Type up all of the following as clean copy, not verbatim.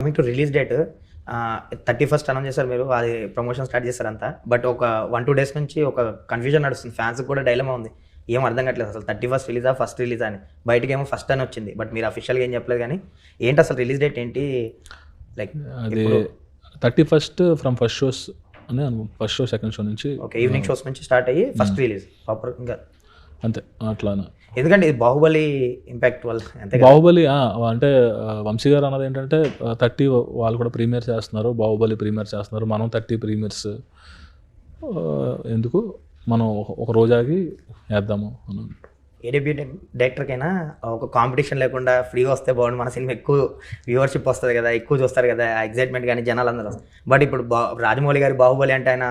Coming to release date 31st announce చేశారు మీరు. అది ప్రమోషన్ స్టార్ట్ చేశారంతా. బట్ ఒక 1-2 డేస్ నుంచి ఒక కన్ఫ్యూజన్ నడుస్తుంది. ఫ్యాన్స్‌కి కూడా డైలమా ఉంది. ఏం అర్థం కావట్లేదు అసలు 31st రిలీజా, ఫస్ట్ రిలీజా అని. బయటకేమో ఫస్ట్ అని వచ్చింది. బట్ మీరు అఫీషియల్‌గా ఏం చెప్పలేదు కానీ ఏంటి అసలు రిలీజ్ డేట్ ఏంటి? లైక్ అది 31st ఫ్రమ్ ఫస్ట్ షోస్ అని ఫస్ట్ షో సెకండ్ షో నుంచి ఓకే, ఈవినింగ్ షోస్ నుంచి స్టార్ట్ అయ్యి ఫస్ట్ రిలీజ్ ప్రాపర్ ఇంకా అంతే అట్లానే. ఎందుకంటే ఇది బాహుబలి ఇంపాక్ట్ వల్ల అంతే కదా. బాహుబలి అంటే వంశీ గారు అన్నది ఏంటంటే 30 వాళ్ళు కూడా ప్రీమియర్ చేస్తున్నారు, బాహుబలి ప్రీమియర్ చేస్తున్నారు, మనం 30 ప్రీమియర్స్ ఎందుకు మనం ఒక రోజాకి వేద్దాము అని. ఏ డెబ్యూటెంట్ డైరెక్టర్కైనా ఒక కాంపిటీషన్ లేకుండా ఫ్రీగా వస్తే బాగుండు, మన సినిమా ఎక్కువ వ్యూవర్షిప్ వస్తుంది కదా, ఎక్కువ చూస్తారు కదా, ఎగ్జైట్మెంట్ కానీ జనాలు అందరూ వస్తారు. బట్ ఇప్పుడు రాజమౌళి గారి బాహుబలి అంటే ఆయన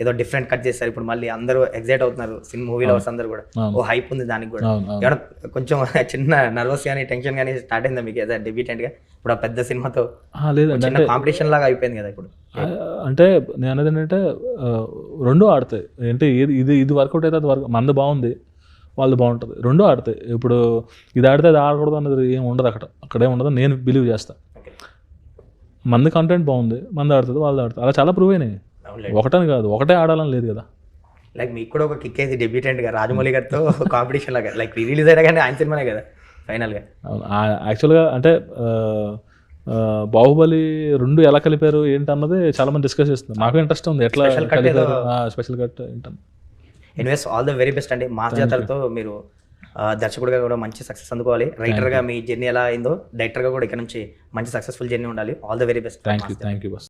ఏదో డిఫరెంట్ కట్ చేస్తారు. ఇప్పుడు మళ్ళీ అందరూ ఎగ్జైట్ అవుతున్నారు, సినిమా మూవీ లవర్స్ అందరూ కూడా. ఓ హైప్ ఉంది దానికి కూడా. ఏమైనా కొంచెం చిన్న నర్వస్ కానీ టెన్షన్ కానీ స్టార్ట్ అయిందా మీకు ఏదో డెబ్యూటెంట్గా? ఇప్పుడు ఆ పెద్ద సినిమాతో లేదంటే కాంపిటీషన్ లాగా అయిపోయింది కదా ఇప్పుడు. అంటే నేను అనేది ఏంటంటే రెండు ఆడతాయి. అంటే ఇది వర్కౌట్ అయితే అది మంది బాగుంది, వాళ్ళు బాగుంటుంది, రెండు ఆడతాయి. ఇప్పుడు ఇది ఆడితే అది ఆడకూడదు అన్నది ఏం ఉండదు, అక్కడే ఉండదు నేను బిలీవ్ చేస్తాను. మంది కంటెంట్ బాగుంది, మంది ఆడుతుంది, వాళ్ళు ఆడుతుంది, అలా చాలా ప్రూవ్ అయినాయి. ఒకటని కాదు, ఒకటే ఆడాలని లేదు కదా. లైక్ మీకు కూడా ఒక కిక్ అయితే డెబ్యూటెంట్గా రాజమౌళి గారితో కాంపిటీషన్ లాగా, లైక్ రిలీజ్ అయినా కానీ ఆయన సినిమానే కదా ఫైనల్గా. యాక్చువల్గా అంటే బాహుబలి రెండు ఎలా కలిపారు ఏంటన్నది చాలా మంది డిస్కస్ చేస్తున్నారు. నాకు ఇంట్రెస్ట్ ఉంది ఎట్లా కలిపారు, స్పెషల్ కట్ ఏంటని. Anyways all the very best అండి. మాస్ జాతరతో మీరు దర్శకుడిగా కూడా మంచి సక్సెస్ అందుకోవాలి. రైటర్గా మీ జర్నీ ఎలా అయిందో డైరెక్టర్గా కూడా ఇక్కడ నుంచి మంచి సక్సెస్ఫుల్ జర్నీ ఉండాలి. All the very best. Thank you bus.